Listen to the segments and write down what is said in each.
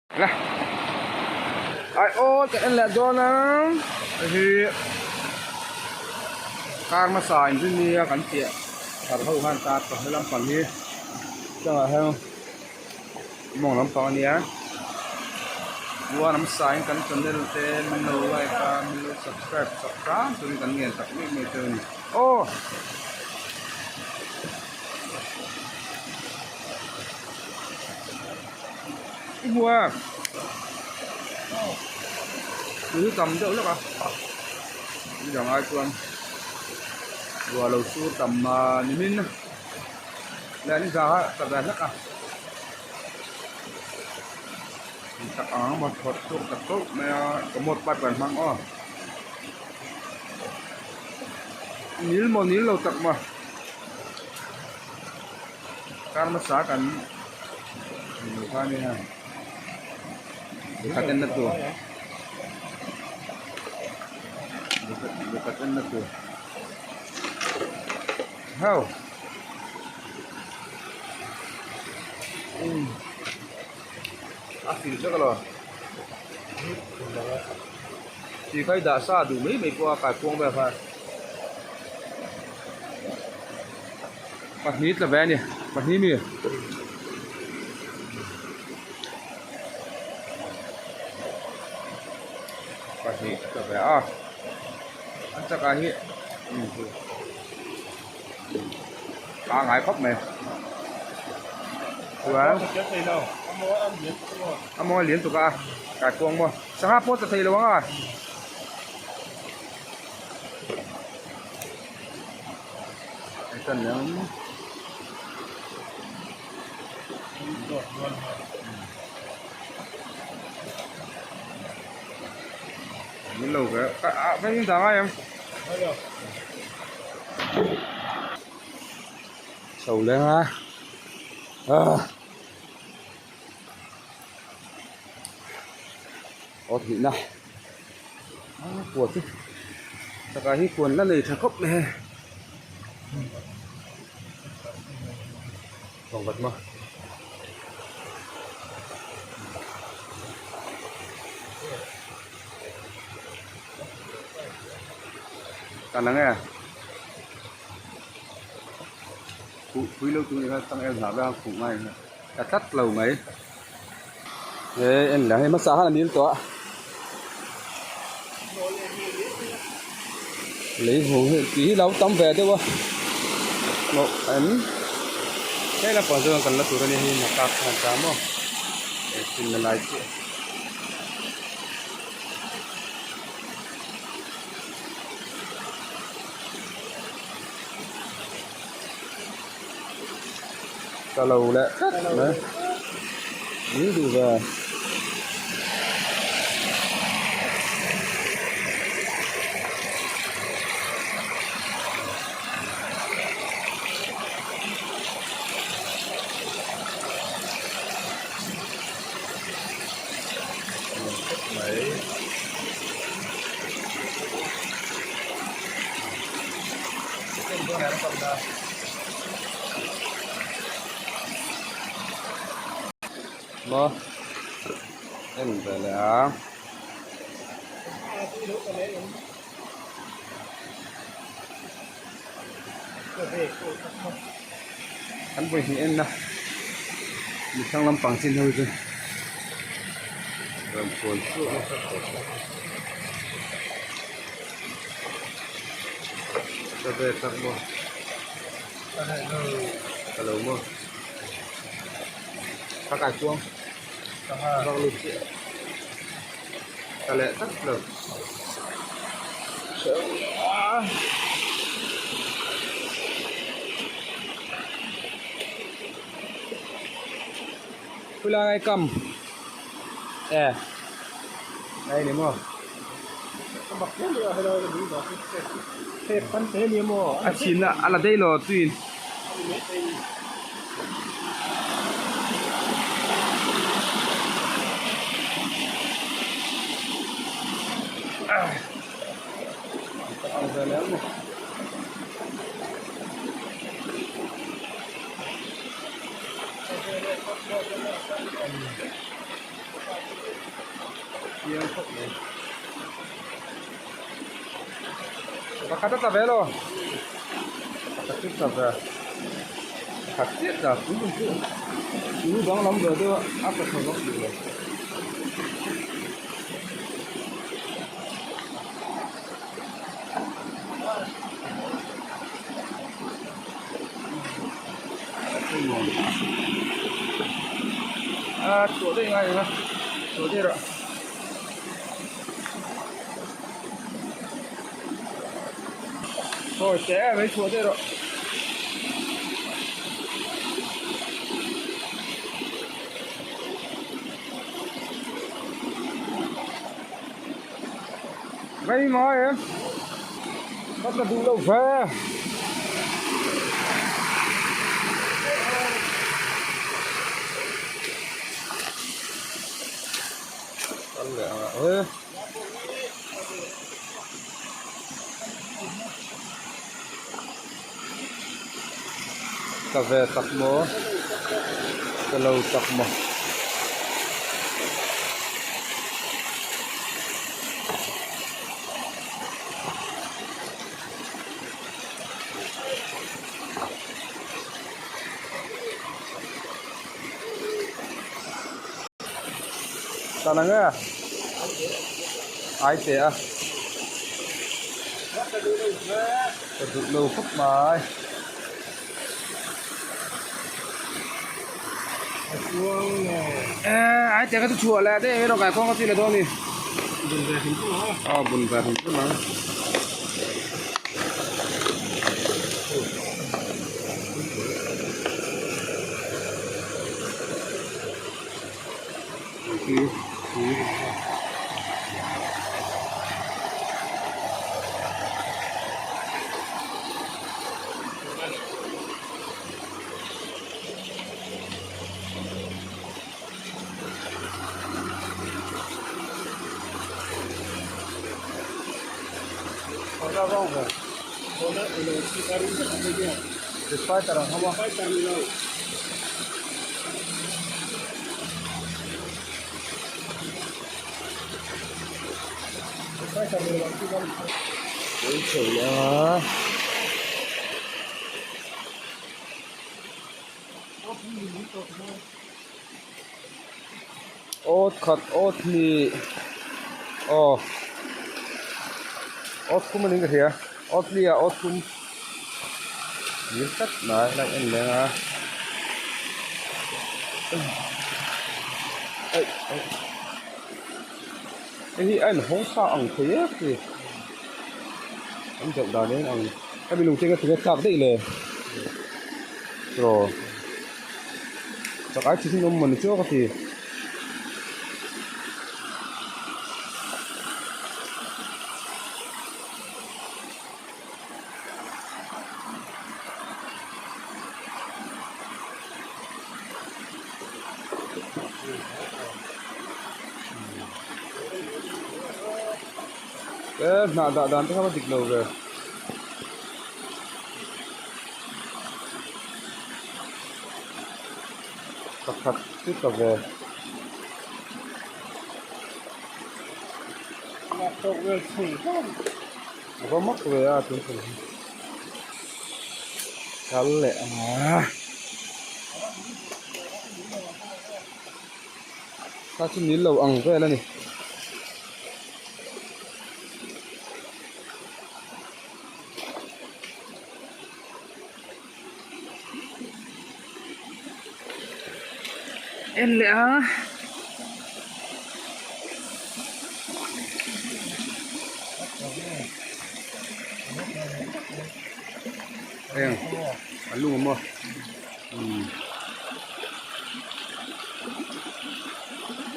nè ai ô cái anh lẹ do nó thì càng mà xài thì ni cảnh tiệt thật hậu han ta còn làm phần đi cho là heo mong lắm phần này á dua nắm xài cảnh channel te mình lâu like và mình lâu subscribe tụi mình cảnh nghiền tập mấy tên ô mua cứ cầm đỡ lắm à bây giờ ai tuần vừa đầu su tầm nimin lên ra tập đàn lắc à tập áo một thuật thuộc tập tốt mà có một bát bản măng o níl một níl lâu tập mà kan mà xả cần nhiều cái này ha deketin na to deketin na to how asin siya kalau thì cái đã xa đủ mấy qua cả cuồng về phải mặt nít là bé nhỉ mặt nít mì Pagi sampai anh cái gì ba ngày khóc này quá anh mua liên tục à cái cuồng mua sáng hát post thấy luôn à cái cần lắm những lâu cái những tháng ai em sầu lên ha có thị này cuột chứ tất cả những cuốn là này thằng khóc này còn vật mà càng nắng à quý lâu chúng ta tăng em giảm ra phụ này đã cắt lầu mấy thế em là hay mất xã là miếng tọa lấy hồ tí lâu tắm về chứ không một ảnh đây là phần dương cần là tụi này mà cắt làm sao mà xin là lại chuyện cả lầu đấy đấy những gì về đấy Vâng, em về là anh về thì em nè mình sang làm bằng xin thôi rồi làm cuốn cho về tặng mua hello mua các cái cuông vâng lụt cả lệ tắt được sợ quá tôi là ai cầm đây này mua chín là đây là tùy tiếng khóc này và khát tất về rồi khát tiếp tập ra khát tiếp là cứ đóng lắm rồi tôi áp được không góc được rồi chỗ đây ngay rồi chỗ đây rồi thôi té với chỗ đây rồi vậy mà em bắt là đủ lâu về ơi ta về tập mỏ ta lâu tập mỏ ta là nghe ai thế à ta được lâu phút mà ai thế cái chùa là thế đâu cái con có gì là thôi đi buồn về thành phố mà ra vòng rồi phải tarang không phải tarang đâu phải tarang đâu chứ không đấy trời ơi ốt khát ốt mì ốt cũng mình cái gì à ốt lia ốt cũng nhiều tất này lại anh lên à cái anh không sao ăn thế thì anh chọn đào đến ăn cái bình luận trên cái thứ cặp đấyเลยrồi chắc ai chỉ xin mình trước thì nah dan tuh apa diklau ke pakat itu ke apa mak ke ya tuh kale kasih nilau ang ke lah nih em lẽ em ăn luôn mà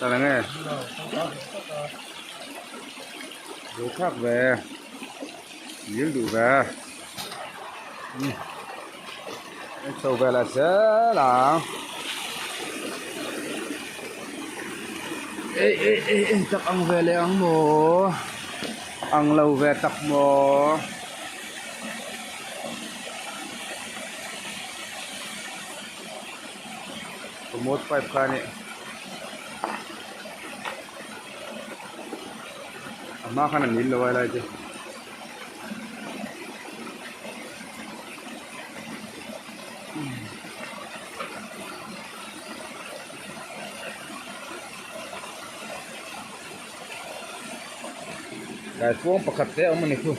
ta là nghe đồ khác về miếng đủ về sầu về là sẽ là ê chắc ăn về lấy ăn mồ ăn lâu về tập mồ có một pipe này mà khăn là nín lâu lại chứ cái xuống bạc khát đấy ông mình thu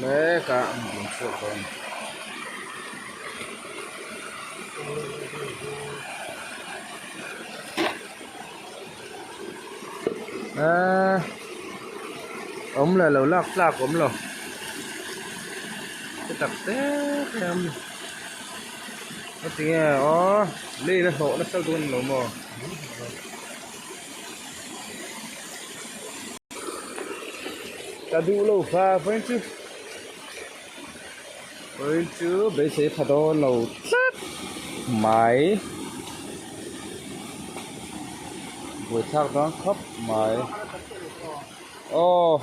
mấy cả một số con à ông là lẩu lạc ông rồi cái tập tết em cái tiếng ó đi nó hộ nó sao luôn lẩu mò ta đủ lẩu pha với chứ Beisei phá đô lẩu tlat máy buổi thác đó khắp máy ô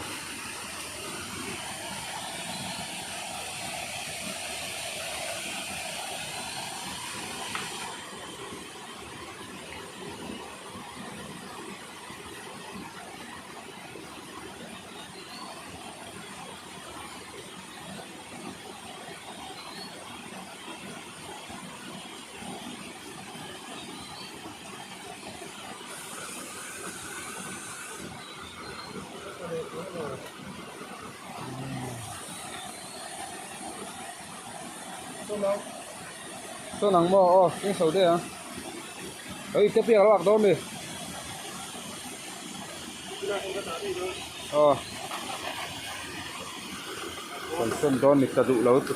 số nắng mò ô cái số đây à ấy tiếp theo các bạn đón đi còn xuân đón thì ta dụ lâu chứ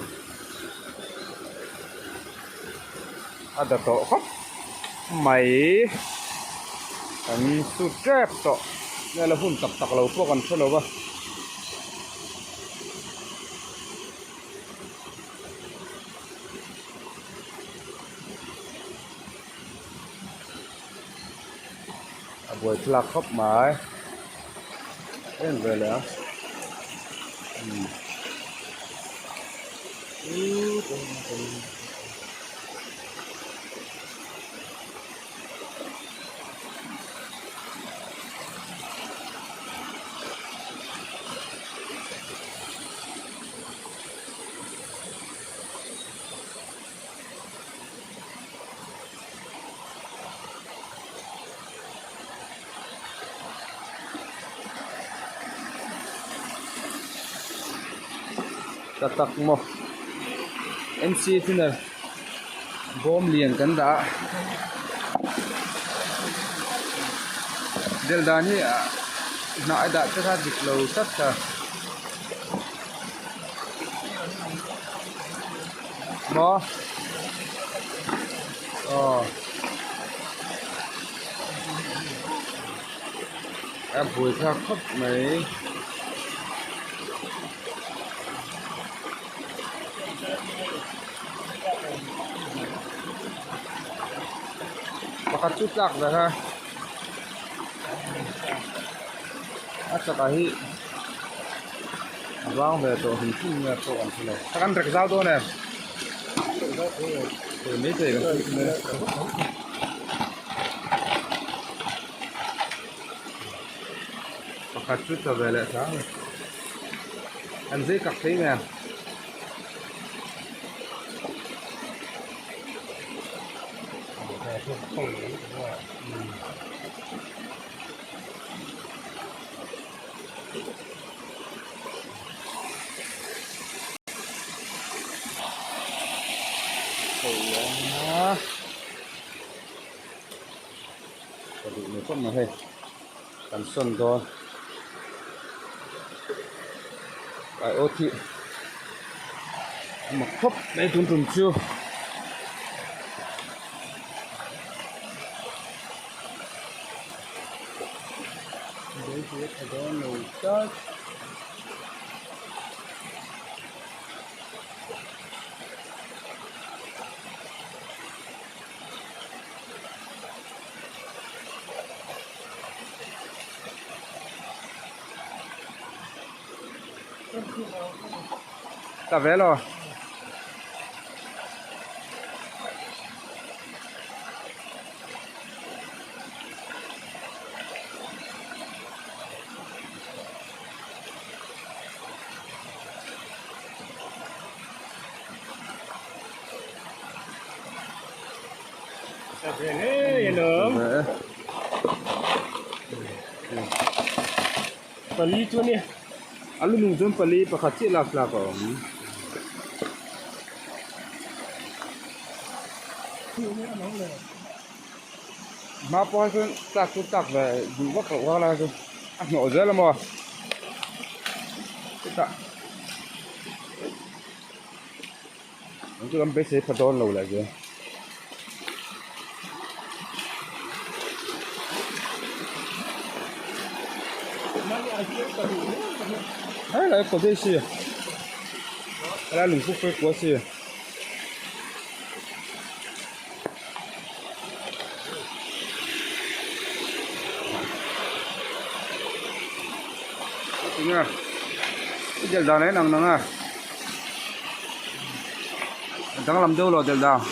ada to khóc mày anh sụt trap to đây là hun tập tập lâu phố còn số lâu ba buổi lạc khóc mãi đến về nữa tatak mo NC thế này bom liền cắn đã del đàn nhỉ nãy đã cho ra dịch lâu sắt cả bó em buổi theo khóc mấy bakal cucak dah ha. Acak ahi. Abang về tổ hình chung là tổ ăn này. Các anh rạch dao tôi nè. Từ mấy thế kan. Bakal cucak về lại sao? Anh dễ cặp thấy nè. Tadi ini pun masih kanson don AIAWT mặc khóc đây tuần chưa đấy thì phải có nồi chát Cà vé rồi. Cà phê này yên lắm. Pali chuan ni. Alu nung jom pali pakhat chi lak ko. Mà po sun tak về du bắc qua là rồi. Anh nhỏ dễ lắm mà. Ta. Chúng tôi làm bê xế phát đón lâu lại kìa. Đấy là có bê xế. Là lùng phúc phê của xế. Nha. Cái giờ đào này nặng à. Đang làm đâu rồi giờ đào.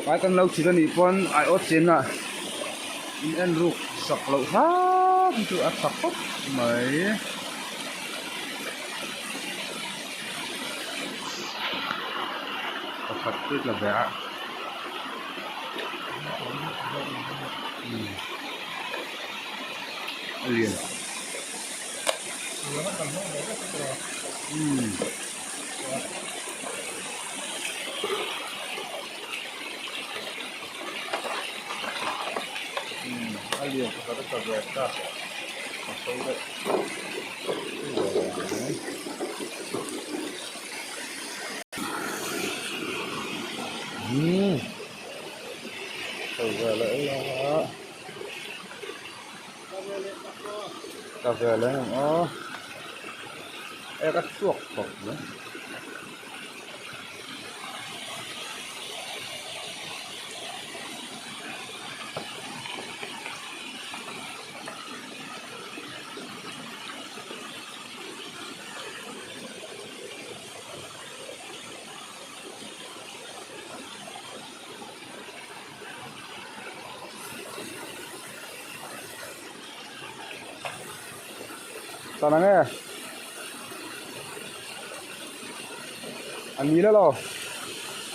Cái con lâu chỉ có nị con AIAWT trên à. En rục sọc lậu hết tụi ăn sọc hết mấy. Thật tuyệt là vẻ. Liền. Liền có rất là đẹp ta. Sâu đấy. Sâu về lại là cà phê lấy nó e cắt chuột bọc nữa. Sao nè nghe anh nghĩ đó lo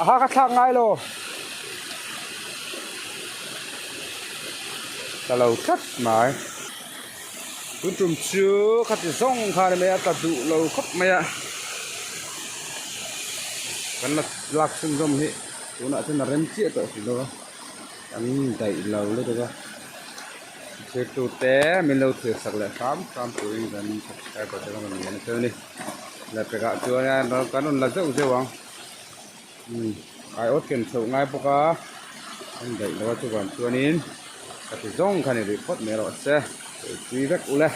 ha cắt thang ngay lo ta lâu cắt mãi cứ trùm chưa cắt thì xong khai mẹ ta tụ lâu khóc mẹ vẫn là lạc sưng rồng hết chỗ nọ trên là rem chia tội thì đâu anh đẩy lâu lên được không chế tụ té mình lâu thiệt sặc lại khám tuổi gần cái có thể mình nhận chơi đi là cái gạo chua nha nó có là rất dễ không AIAWT kiểm sổ ngay bốc á anh đẩy nó cho còn chua nín cái giống cái này để phốt mẹ rồi xe truy vết u lên